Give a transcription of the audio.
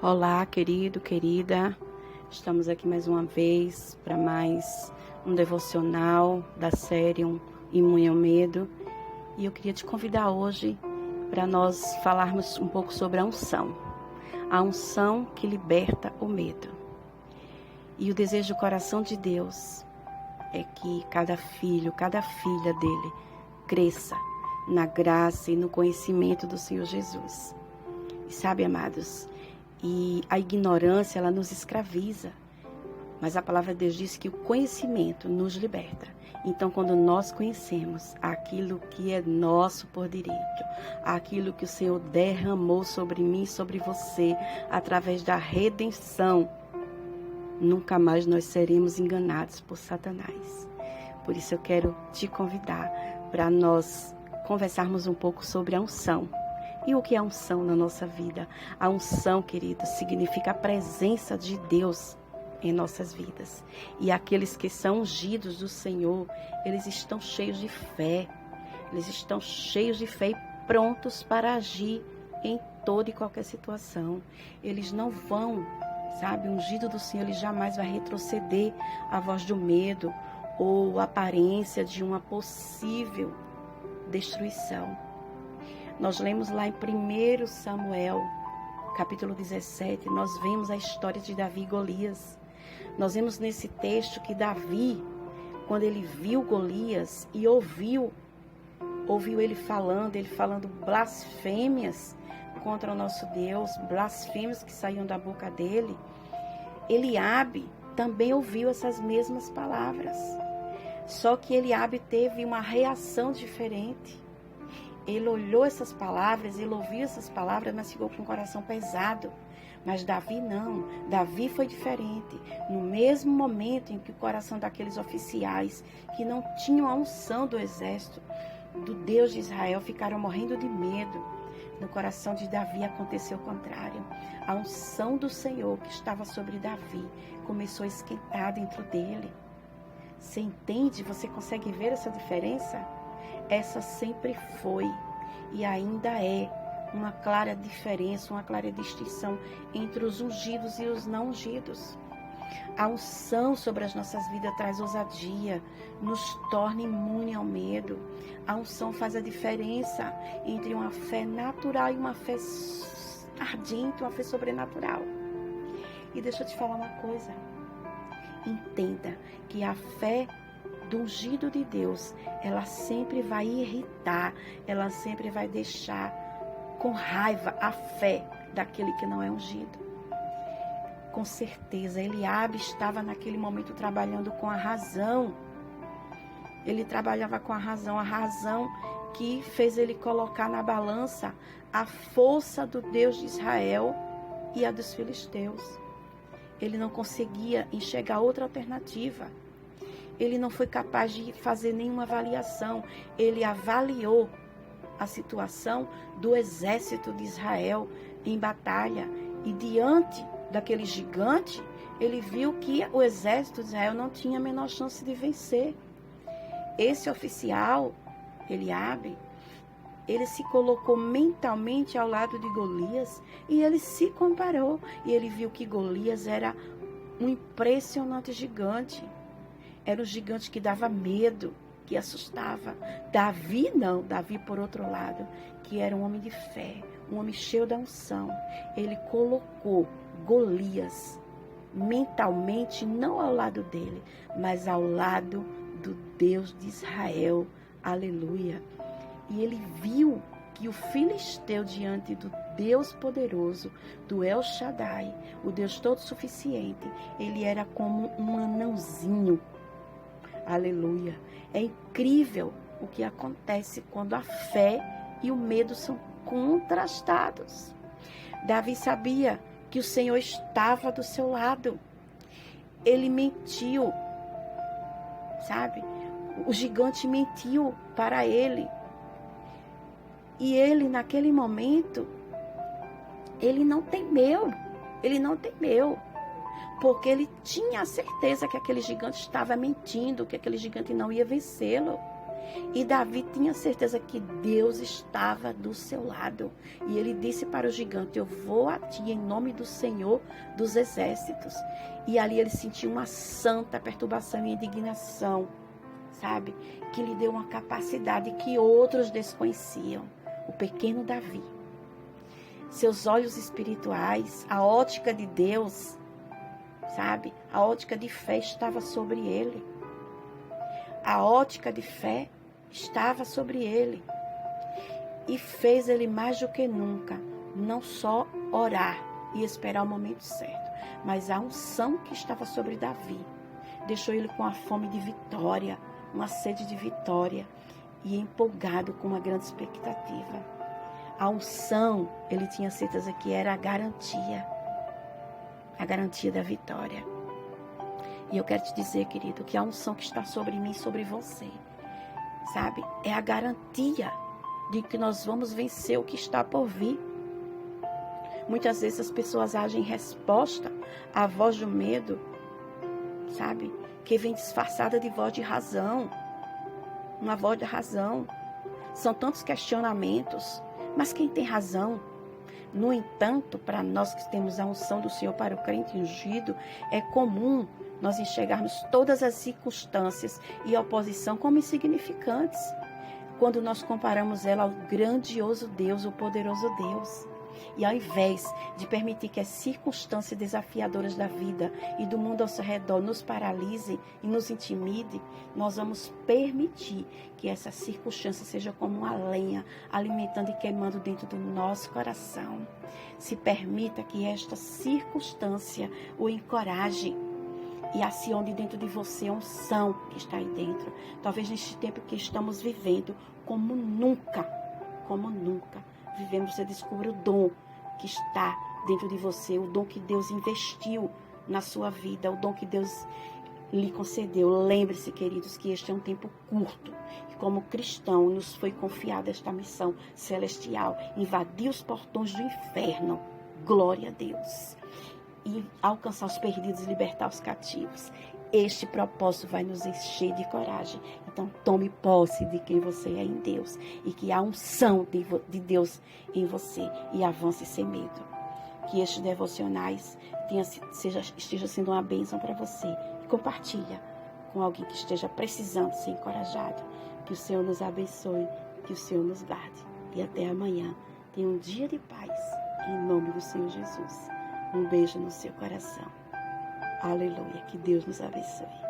Olá, querido, querida. Estamos aqui mais uma vez para mais um devocional da série Imune ao Medo. E eu queria te convidar hoje para nós falarmos um pouco sobre a unção. A unção que liberta o medo. E o desejo do coração de Deus é que cada filho, cada filha dele cresça na graça e no conhecimento do Senhor Jesus. E sabe, amados, e a ignorância, ela nos escraviza. Mas a palavra de Deus diz que o conhecimento nos liberta. Então, quando nós conhecemos aquilo que é nosso por direito, aquilo que o Senhor derramou sobre mim e sobre você, através da redenção, nunca mais nós seremos enganados por Satanás. Por isso eu quero te convidar para nós conversarmos um pouco sobre a unção. E o que é unção na nossa vida? A unção, querido, significa a presença de Deus em nossas vidas. E aqueles que são ungidos do Senhor, eles estão cheios de fé. Eles estão cheios de fé e prontos para agir em toda e qualquer situação. Eles não vão, sabe, o ungido do Senhor, ele jamais vai retroceder à voz do medo ou à aparência de uma possível destruição. Nós lemos lá em 1 Samuel, capítulo 17, nós vemos a história de Davi e Golias. Nós vemos nesse texto que Davi, quando ele viu Golias e ouviu ele falando blasfêmias contra o nosso Deus, blasfêmias que saíam da boca dele, Eliabe também ouviu essas mesmas palavras. Só que Eliabe teve uma reação diferente. Ele olhou essas palavras, ele ouviu essas palavras, mas ficou com o coração pesado. Mas Davi não, Davi foi diferente. No mesmo momento em que o coração daqueles oficiais que não tinham a unção do exército, do Deus de Israel, ficaram morrendo de medo, no coração de Davi aconteceu o contrário. A unção do Senhor que estava sobre Davi começou a esquentar dentro dele. Você entende? Você consegue ver essa diferença? Essa sempre foi e ainda é uma clara diferença, uma clara distinção entre os ungidos e os não ungidos. A unção sobre as nossas vidas traz ousadia, nos torna imune ao medo. A unção faz a diferença entre uma fé natural e uma fé ardente, uma fé sobrenatural. E deixa eu te falar uma coisa. Entenda que a fé do ungido de Deus, ela sempre vai irritar, ela sempre vai deixar com raiva a fé daquele que não é ungido. Com certeza, Eliabe estava naquele momento trabalhando com a razão. Ele trabalhava com a razão que fez ele colocar na balança a força do Deus de Israel e a dos filisteus. Ele não conseguia enxergar outra alternativa. Ele não foi capaz de fazer nenhuma avaliação. Ele avaliou a situação do exército de Israel em batalha. E diante daquele gigante, ele viu que o exército de Israel não tinha a menor chance de vencer. Esse oficial, Eliabe, ele se colocou mentalmente ao lado de Golias e ele se comparou. E ele viu que Golias era um impressionante gigante. Era um gigante que dava medo, que assustava. Davi não, Davi por outro lado, que era um homem de fé, um homem cheio da unção. Ele colocou Golias mentalmente, não ao lado dele, mas ao lado do Deus de Israel. Aleluia. E ele viu que o filisteu diante do Deus poderoso, do El Shaddai, o Deus todo suficiente, ele era como um anãozinho. Aleluia. É incrível o que acontece quando a fé e o medo são contrastados. Davi sabia que o Senhor estava do seu lado. Ele mentiu, sabe? O gigante mentiu para ele. E ele, naquele momento, ele não temeu. Porque ele tinha a certeza que aquele gigante estava mentindo, que aquele gigante não ia vencê-lo. E Davi tinha certeza que Deus estava do seu lado. E ele disse para o gigante: eu vou a ti em nome do Senhor dos exércitos. E ali ele sentiu uma santa perturbação e indignação, sabe? Que lhe deu uma capacidade que outros desconheciam. O pequeno Davi. Seus olhos espirituais, a ótica de Deus, sabe? A ótica de fé estava sobre ele. A ótica de fé estava sobre ele. E fez ele mais do que nunca, não só orar e esperar o momento certo, mas a unção que estava sobre Davi deixou ele com a fome de vitória, uma sede de vitória e empolgado com uma grande expectativa. A unção, ele tinha certeza que era a garantia da vitória. E eu quero te dizer, querido, que a unção que está sobre mim e sobre você, sabe, é a garantia de que nós vamos vencer o que está por vir. Muitas vezes as pessoas agem em resposta à voz do medo, sabe, que vem disfarçada de voz de razão, uma voz de razão. São tantos questionamentos, mas quem tem razão? No entanto, para nós que temos a unção do Senhor para o crente ungido, é comum nós enxergarmos todas as circunstâncias e oposição como insignificantes, quando nós comparamos ela ao grandioso Deus, o poderoso Deus. E ao invés de permitir que as circunstâncias desafiadoras da vida e do mundo ao seu redor nos paralisem e nos intimidem, nós vamos permitir que essa circunstância seja como uma lenha, alimentando e queimando dentro do nosso coração. Se permita que esta circunstância o encoraje e acione dentro de você a unção que está aí dentro. Talvez neste tempo que estamos vivendo, como nunca, vivemos, você descobre o dom que está dentro de você, o dom que Deus investiu na sua vida, o dom que Deus lhe concedeu. Lembre-se, queridos, que este é um tempo curto. E como cristão, nos foi confiada esta missão celestial, invadir os portões do inferno. Glória a Deus. E alcançar os perdidos e libertar os cativos. Este propósito vai nos encher de coragem. Então tome posse de quem você é em Deus. E que há unção de Deus em você. E avance sem medo. Que estes devocionais esteja sendo uma bênção para você. E compartilha com alguém que esteja precisando ser encorajado. Que o Senhor nos abençoe. Que o Senhor nos guarde. E até amanhã. Tenha um dia de paz. Em nome do Senhor Jesus. Um beijo no seu coração. Aleluia. Que Deus nos abençoe.